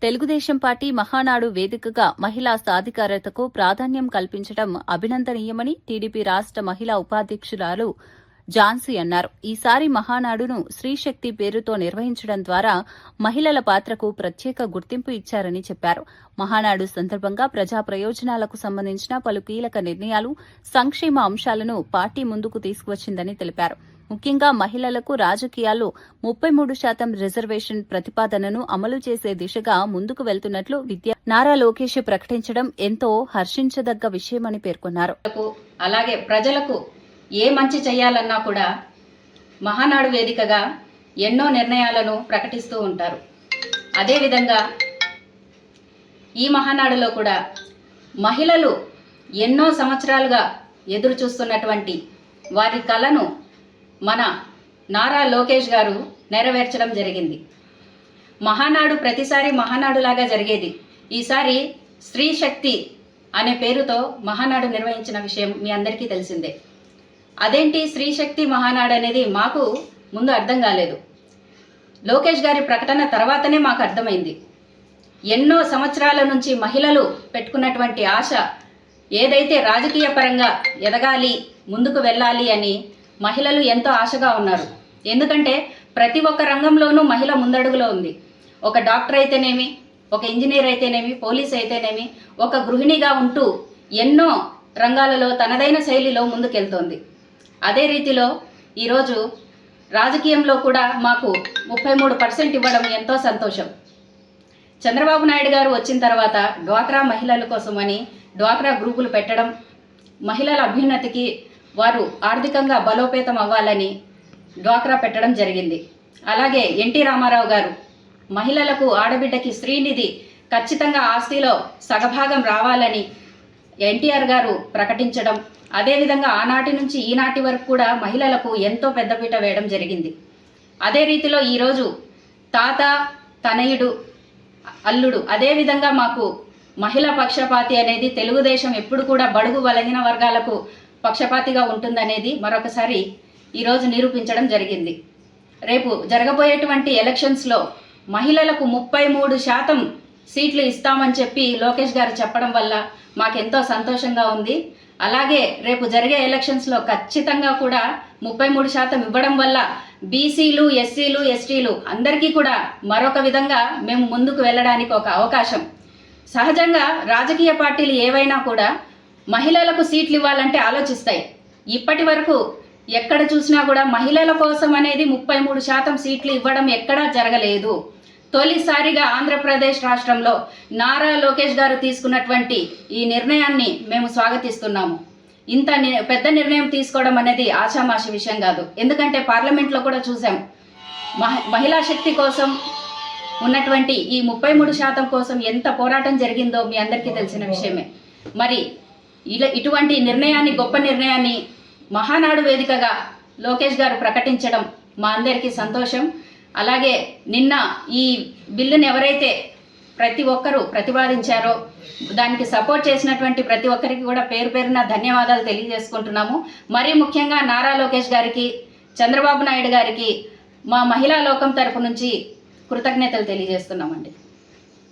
Telugu Desam party Mahanadu వేదికగా మహిళా సాధికారతకు ప్రాధాన్యం కల్పించడం అభినందనీయమని టీడీపీ రాష్ట్ర మహిళా ఉపాధ్యక్షురాలు ఝాన్సీ అన్నారు. ఈసారి మహానాడును స్త్రీశక్తి పేరుతో నిర్వహించడం ద్వారా మహిళల పాత్రకు ప్రత్యేక గుర్తింపు ఇచ్చారని చెప్పారు. మహానాడు సందర్భంగా ప్రజా ప్రయోజనాలకు సంబంధించిన పలు కీలక నిర్ణయాలు, సంక్షేమ అంశాలను పార్టీ ముందుకు తీసుకువచ్చిందని తెలిపారు. ముఖ్యంగా మహిళలకు రాజకీయాల్లో 33% రిజర్వేషన్ ప్రతిపాదనను అమలు చేసే దిశగా ముందుకు వెళ్తున్నట్లు నారా లోకేష్ ప్రకటించడం ఎంతో హర్షించదగ్గ విషయమని పేర్కొన్నారు. అలాగే ప్రజలకు ఏ మంచి చేయాలన్నా కూడా మహానాడు వేదికగా ఎన్నో నిర్ణయాలను ప్రకటిస్తూ ఉంటారు. అదేవిధంగా ఈ మహానాడులో కూడా మహిళలు ఎన్నో సంవత్సరాలుగా ఎదురు చూస్తున్నటువంటి వారి కలను మన నారా లోకేష్ గారు నెరవేర్చడం జరిగింది. మహానాడు ప్రతిసారి మహానాడులాగా జరిగేది. ఈసారి స్త్రీ శక్తి అనే పేరుతో మహానాడు నిర్వహించిన విషయం మీ అందరికీ తెలిసిందే. అదేంటి స్త్రీ శక్తి మహానాడు అనేది మాకు ముందు అర్థం కాలేదు. లోకేష్ గారి ప్రకటన తర్వాతనే మాకు అర్థమైంది. ఎన్నో సంవత్సరాల నుంచి మహిళలు పెట్టుకున్నటువంటి ఆశ ఏదైతే రాజకీయ పరంగా ఎదగాలి, ముందుకు వెళ్ళాలి అని మహిళలు ఎంతో ఆశగా ఉన్నారు. ఎందుకంటే ప్రతి ఒక్క రంగంలోనూ మహిళ ముందడుగులో ఉంది. ఒక డాక్టర్ అయితేనేమి, ఒక ఇంజనీర్ అయితేనేమి, పోలీస్ అయితేనేమి, ఒక గృహిణిగా ఉంటూ ఎన్నో రంగాలలో తనదైన శైలిలో ముందుకెళ్తోంది. అదే రీతిలో ఈరోజు రాజకీయంలో కూడా మాకు 33% ఇవ్వడం ఎంతో సంతోషం. చంద్రబాబు నాయుడు గారు వచ్చిన తర్వాత డ్వాక్రా మహిళల కోసమని డ్వాక్రా గ్రూపులు పెట్టడం, మహిళల అభ్యున్నతికి వారు ఆర్థికంగా బలోపేతం అవ్వాలని డ్వాక్రా పెట్టడం జరిగింది. అలాగే ఎన్టీ రామారావు గారు మహిళలకు, ఆడబిడ్డకి స్త్రీనిధి ఖచ్చితంగా ఆస్తిలో సగభాగం రావాలని ఎన్టీఆర్ గారు ప్రకటించడం, అదేవిధంగా ఆనాటి నుంచి ఈనాటి వరకు కూడా మహిళలకు ఎంతో పెద్దపీట వేయడం జరిగింది. అదే రీతిలో ఈరోజు తాత, తనయుడు, అల్లుడు, అదేవిధంగా మాకు మహిళా పక్షపాతి అనేది తెలుగుదేశం ఎప్పుడు కూడా బడుగు బలహీన వర్గాలకు పక్షపాతిగా ఉంటుందనేది మరొకసారి ఈరోజు నిరూపించడం జరిగింది. రేపు జరగబోయేటువంటి ఎలక్షన్స్లో మహిళలకు 33% సీట్లు ఇస్తామని చెప్పి లోకేష్ గారు చెప్పడం వల్ల మాకెంతో సంతోషంగా ఉంది. అలాగే రేపు జరిగే ఎలక్షన్స్లో ఖచ్చితంగా కూడా 33% ఇవ్వడం వల్ల బీసీలు, ఎస్సీలు, ఎస్టీలు అందరికీ కూడా మరొక విధంగా మేము ముందుకు వెళ్ళడానికి ఒక అవకాశం. సహజంగా రాజకీయ పార్టీలు ఏవైనా కూడా మహిళలకు సీట్లు ఇవ్వాలంటే ఆలోచిస్తాయి. ఇప్పటి వరకు ఎక్కడ చూసినా కూడా మహిళల కోసం అనేది 33% సీట్లు ఇవ్వడం ఎక్కడా జరగలేదు. తొలిసారిగా ఆంధ్రప్రదేశ్ రాష్ట్రంలో నారా లోకేష్ గారు తీసుకున్నటువంటి ఈ నిర్ణయాన్ని మేము స్వాగతిస్తున్నాము. ఇంత పెద్ద నిర్ణయం తీసుకోవడం అనేది ఆషామాషి విషయం కాదు. ఎందుకంటే పార్లమెంట్లో కూడా చూసాం, మహిళా శక్తి కోసం ఉన్నటువంటి ఈ 33% కోసం ఎంత పోరాటం జరిగిందో మీ అందరికీ తెలిసిన విషయమే. మరి ఇటువంటి నిర్ణయాన్ని, గొప్ప నిర్ణయాన్ని మహానాడు వేదికగా లోకేష్ గారు ప్రకటించడం మా అందరికీ సంతోషం. అలాగే నిన్న ఈ బిల్లును ఎవరైతే ప్రతి ఒక్కరూ ప్రతిపాదించారో దానికి సపోర్ట్ చేసినటువంటి ప్రతి ఒక్కరికి కూడా పేరు పేరున ధన్యవాదాలు తెలియజేసుకుంటున్నాము. మరీ ముఖ్యంగా నారా లోకేష్ గారికి, చంద్రబాబు నాయుడు గారికి మా మహిళా లోకం తరపు నుంచి కృతజ్ఞతలు తెలియజేస్తున్నామండి.